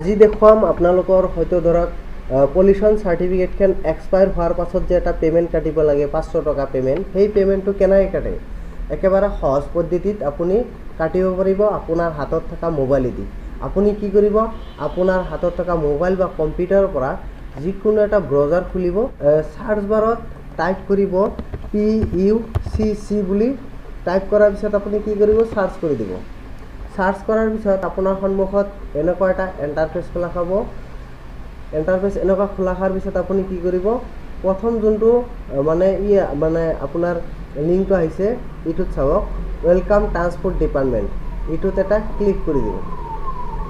আজি দেখুৱাম আপোনালোকৰ হয়তো ধৰক পলিউশ্যন চাৰ্টিফিকেটখন এক্সপায়াৰ হোৱাৰ পাছত যে এটা পে'মেণ্ট কাটিব লাগে 500 টকা পে'মেণ্ট, সেই পে'মেণ্টটো কেনেকৈ কাটে একেবাৰে সহজ পদ্ধতিত আপুনি কাটিব পাৰিব আপোনাৰ হাতত থকা মোবাইলেদি। আপুনি কি কৰিব, আপোনাৰ হাতত থকা মোবাইল বা কম্পিউটাৰৰ পৰা যিকোনো এটা ব্ৰাউজাৰ খুলিব, সাৰ্চ বাৰত টাইপ কৰিব PUCC বুলি। টাইপ কৰাৰ পিছত আপুনি কি কৰিব, সাৰ্চ কৰি দিব। সাৰ্চ কৰাৰ পিছত আপোনাৰ সন্মুখত এনেকুৱা এটা ইণ্টাৰফেচ খোলা খাব। ইণ্টাৰফেচ এনেকুৱা খোলা খোৱাৰ পিছত আপুনি কি কৰিব, প্ৰথম যোনটো মানে আপোনাৰ লিংকটো আহিছে এইটোত চাওক, ৱেলকাম ট্ৰান্সপৰ্ট ডিপাৰ্টমেণ্ট, এইটোত এটা ক্লিক কৰি দিব।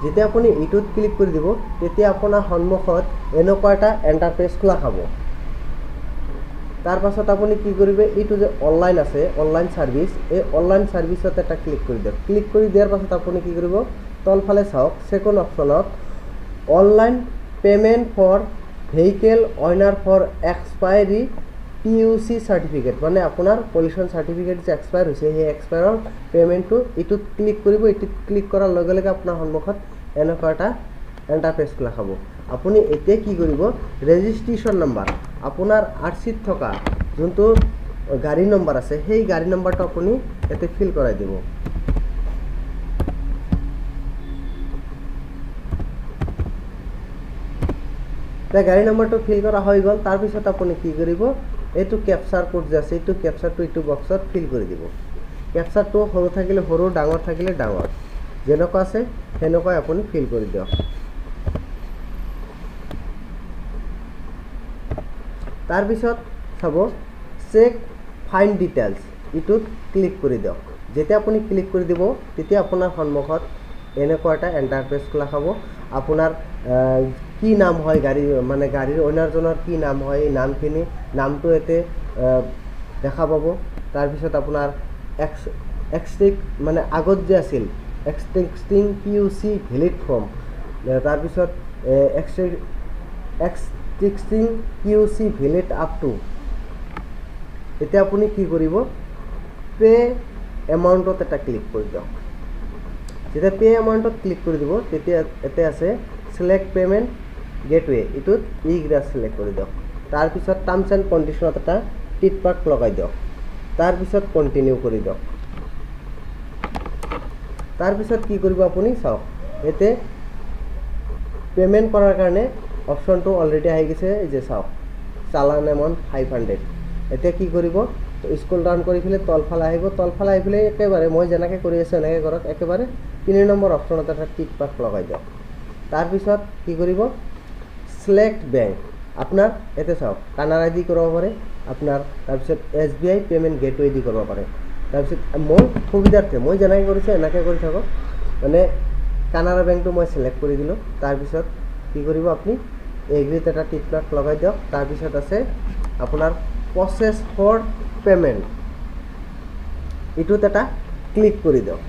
যেতিয়া আপুনি এইটোত ক্লিক কৰি দিব তেতিয়া আপোনাৰ সন্মুখত এনেকুৱা এটা ইণ্টাৰফেচ খোলা খাব। তাৰ পাছত আপুনি কি কৰিব, এইটো যে অনলাইন আছে অনলাইন সাৰ্ভিস, এই অনলাইন সাৰ্ভিসত এটা ক্লিক কৰি দিয়ক। ক্লিক কৰি দিয়াৰ পাছত আপুনি কি কৰিব, তলফালে চাওক সেকেন্ড অপশনত online payment for vehicle owner for expiry PUC certificate, মানে আপোনাৰ পলিউশ্যন সাৰ্টিফিকেট যে এক্সপায়াৰ হৈছে সেই এক্সপায়াৰৰ পেমেন্টটো এইটোত ক্লিক কৰিব। এইটোত ক্লিক কৰাৰ লগে লগে আপোনাৰ সন্মুখত এনেকুৱা এটা ইণ্টাৰফেচ খোলা খাব। আপুনি এতিয়া কি কৰিব, ৰেজিষ্ট্ৰেশ্যন নাম্বাৰ আপোনাৰ আৰচিত থকা যোনটো গাড়ী নম্বৰ আছে সেই গাড়ী নম্বৰটো আপুনি ইয়াতে ফিল কৰাই দিব। গাড়ী নম্বৰটো ফিল কৰা হৈ গ'ল। তাৰপিছত আপুনি কি কৰিব, এইটো কেপচাৰ কোড যে আছে এইটো কেপচাৰটো এইটো বক্সত ফিল কৰি দিব। কেপচাৰটো সৰু থাকিলে সৰু, ডাঙৰ থাকিলে ডাঙৰ, যেনেকুৱা আছে সেনেকুৱাই আপুনি ফিল কৰি দিয়ক। তাৰপিছত চাব চেক ফাইণ্ড ডিটেইলছ, এইটোত ক্লিক কৰি দিয়ক। যেতিয়া আপুনি ক্লিক কৰি দিব তেতিয়া আপোনাৰ সন্মুখত এনেকুৱা এটা ইণ্টাৰফেচ খোলা খাব। আপোনাৰ কি নাম হয় মানে গাড়ীৰ অনাৰজনৰ কি নাম হয়, এই নামটো ইয়াতে দেখা পাব। তাৰপিছত আপোনাৰ মানে আগত যে আছিল এক্সটেক্সটিং PUC ভেলিড ফৰ্ম, তাৰপিছত এক্সটেক্সটিং PUC ভেলিড আপ টু। এতিয়া আপুনি কি কৰিব, পে এমাউণ্টত এটা ক্লিক কৰি দিয়ক। যেতিয়া পে এমাউণ্টত ক্লিক কৰি দিব তেতিয়া ইয়াতে আছে সিলেক্ট পেমেণ্ট গেটৱে, এইটোত ইগ্ৰাছ সিলেক্ট কৰি দিয়ক। তাৰপিছত টাৰ্মছ এণ্ড কণ্ডিশ্যনত এটা টিক মাৰ্ক লগাই দিয়ক। তাৰপিছত কণ্টিনিউ কৰি দিয়ক। তাৰপিছত কি কৰিব আপুনি চাওক, ইয়াতে পে'মেণ্ট কৰাৰ কাৰণে অপশ্যনটো অলৰেডি আহি গৈছে, এই যে চাওক চালান এমাউণ্ট 500। এতিয়া কি কৰিব, স্ক্ৰল ডাউন কৰি পেলাই তলফালে আহিব। তলফালে আহি পেলাই একেবাৰে মই যেনেকৈ কৰি আছোঁ এনেকৈ কৰক, একেবাৰে 3 নম্বৰ অপশ্যনত এটা টিক মাৰ্ক লগাই দিয়ক। তাৰপিছত কি কৰিব, সিলেক্ট বেংক, আপোনাৰ ইয়াতে চাওক কানাড়া দি কৰিব পাৰে আপোনাৰ, তাৰপিছত SBI পে'মেণ্ট গেটৱে দি কৰিব পাৰে। তাৰপিছত মোৰ সুবিধাৰ্থে মই যেনেকৈ কৰিছোঁ এনেকৈ কৰি থাকক, মানে কানাড়া বেংকটো মই সিলেক্ট কৰি দিলোঁ। তাৰপিছত কি কৰিব, আপুনি এগ্ৰিত এটা টিক মাৰ্ক লগাই দিয়ক। তাৰপিছত আছে আপোনাৰ প্ৰচেছ ফৰ পে'মেণ্ট, এইটোত এটা ক্লিক কৰি দিয়ক।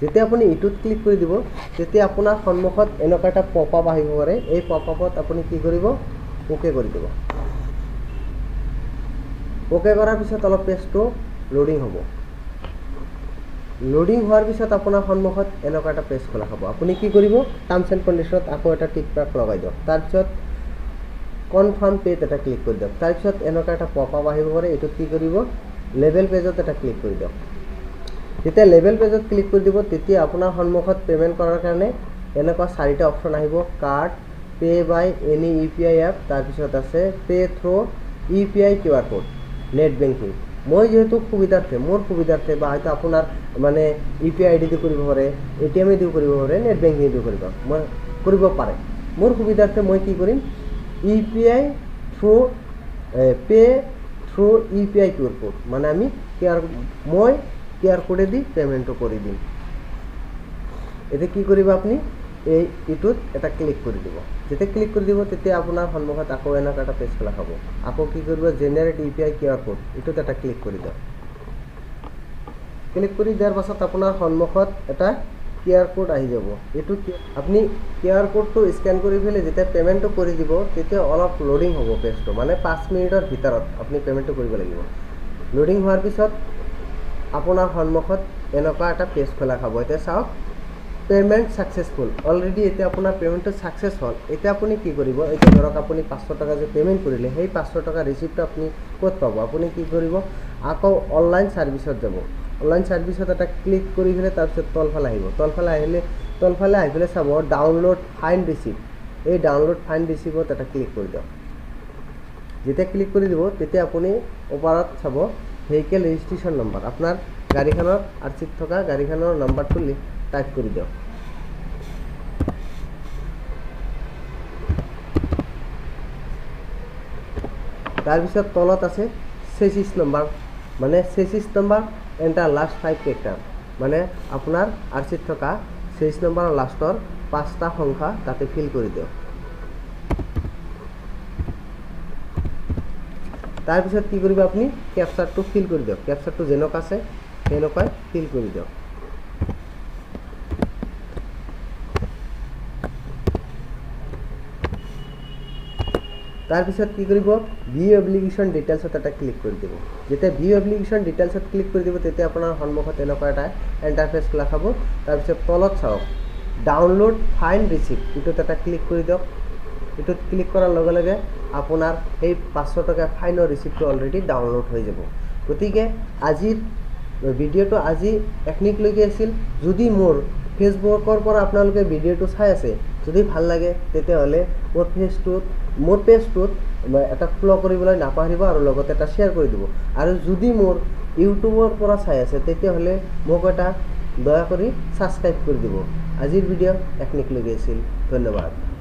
যেতিয়া আপুনি এইটোত ক্লিক কৰি দিব তেতিয়া আপোনাৰ সন্মুখত এনেকুৱা এটা পপ আপ আহিব পাৰে। এই পপ আপত আপুনি কি কৰিব, অ'কে কৰি দিব। অ'কে কৰাৰ পিছত অলপ পেজটো লোডিং হ'ব। লোডিং হোৱাৰ পিছত আপোনাৰ সন্মুখত এনেকুৱা এটা পেজ খোলা খাব। আপুনি কি কৰিব, টাৰ্মছ এণ্ড কণ্ডিশ্যনত আকৌ এটা টিক মাৰ্ক লগাই দিয়ক। তাৰপিছত কনফাৰ্ম পে'ত এটা ক্লিক কৰি দিয়ক। তাৰপিছত এনেকুৱা এটা পপ আপ আহিব পাৰে, এইটোত কি কৰিব, লেভেল পেজত এটা ক্লিক কৰি দিয়ক। যেতিয়া লেভেল পেজত ক্লিক কৰি দিব তেতিয়া আপোনাৰ সন্মুখত পে'মেণ্ট কৰাৰ কাৰণে এনেকুৱা 4টা অপশ্যন আহিব, কাৰ্ড, পে বাই এনি UPI এপ, তাৰপিছত আছে pay through UPI QR code, net banking. মই যেহেতু মোৰ সুবিধাৰ্থে বা হয়তো আপোনাৰ মানে UPI ID দি কৰিব পাৰে, ATM দিও কৰিব পাৰে, নেট বেংকিং দিও কৰিব পাৰে। মোৰ সুবিধাৰ্থে মই কি কৰিম, UPI through pay through UPI QR code, মানে আমি মই QR কোডেদি পে'মেণ্টটো কৰি দিম। এতিয়া কি কৰিব, আপুনি এইটোত এটা ক্লিক কৰি দিব। যেতিয়া ক্লিক কৰি দিব তেতিয়া আপোনাৰ সন্মুখত আকৌ এনেকুৱা এটা পেজ খোলা খাব। আকৌ কি কৰিব, জেনেৰেট UPI QR কোড, এইটোত এটা ক্লিক কৰি দিয়ক। ক্লিক কৰি দিয়াৰ পাছত আপোনাৰ সন্মুখত এটা QR কোড আহি যাব। এইটো আপুনি QR কোডটো স্কেন কৰি পেলাই যেতিয়া পে'মেণ্টটো কৰি দিব তেতিয়া অলপ লোডিং হ'ব পেজটো, মানে 5 মিনিটৰ ভিতৰত আপুনি পে'মেণ্টটো কৰিব লাগিব। লোডিং হোৱাৰ পিছত আপোনাৰ সন্মুখত এনেকুৱা এটা পেজ খোলা খাব। এতিয়া চাওক পেমেন্ট সাকসেসফুল অলৰেডি এতিয়া আপোনাৰ পেমেন্টটো সাকসেস হ'ল এতিয়া আপুনি কি কৰিব এতিয়া ধৰক আপুনি 500 টকা যে পেমেন্ট কৰিলে সেই 500 টকা ৰিসিপ্টটো আপুনি ক'ত পাব আপুনি কি কৰিব আকৌ অনলাইন সাৰ্ভিসত যাব অনলাইন সাৰ্ভিসত এটা ক্লিক কৰি ফেলে তাৰপিছত তলফালে আহিব তলফালে আহি ফেলে চাব ডাউনলোড ফাইন্ড ৰিসিপ্ট এই ডাউনলোড ফাইন্ড ৰিসিপ্টত এটা ক্লিক কৰি দিয়ক যেতিয়া ক্লিক কৰি দিব তেতিয়া আপুনি ওপৰত চাব ভেহিকেল ৰেজিষ্ট্ৰেচন নম্বৰ আপোনাৰ গাড়ীখনৰ আৰচিত থকা গাড়ীখনৰ নম্বৰটো টাইপ কৰি দিয়ক তাৰপিছত তলত আছে চেচিস নম্বৰ মানে chassis number enter last 5 character মানে আপোনাৰ আৰচিত থকা চেচিস নম্বৰৰ লাষ্টৰ 5টা সংখ্যা তাতে ফিল কৰি দিয়ক তাৰপিছত কি কৰিব আপুনি ক্যাপচাৰটো ফিল কৰি দিয়ক ক্যাপচাৰটো যেনক আছে তেনেকৈ ফিল কৰি দিয়ক তাৰপিছত কি কৰিব ভিউ এপ্লিকেশন ডিটেইলছত এটা ক্লিক কৰি দিব যেতিয়া ভিউ এপ্লিকেশন ডিটেইলছত ক্লিক কৰি দিব তেতিয়া আপোনাৰ সন্মুখত এনেকুৱা এটা ইন্টাৰফেস খোলা খাব তাৰপিছত তলত চাওক ডাউনলোড ফাইন্ড ৰিসিপ্ট এটোত এটা ক্লিক কৰি দিয়ক এটোত ক্লিক কৰাৰ লগে লগে আপোনাৰ এই 500 টকা ফাইনৰ ৰিসিপ্টটো অলৰেডি ডাউনলোড হৈ যাব গতিকে আজিৰ ভিডিওটো আজি টেকনিকলৈকে আছিল যদি মোৰ ফেসবুকৰ পৰা আপোনালোকে ভিডিওটো চাই আছে যদি ভাল লাগে তেতিয়াহলে মোৰ পেজটোত এটা ফলো কৰিবলৈ নাপাহৰিব আৰু লগতে এটা শেয়াৰ কৰি দিব আৰু যদি মোৰ ইউটিউবৰ পৰা চাই আছে তেতিয়াহলে মোক এটা দয়া কৰি সাবস্ক্ৰাইব কৰি দিব আজিৰ ভিডিও টেকনিকলৈকে আছিল ধন্যবাদ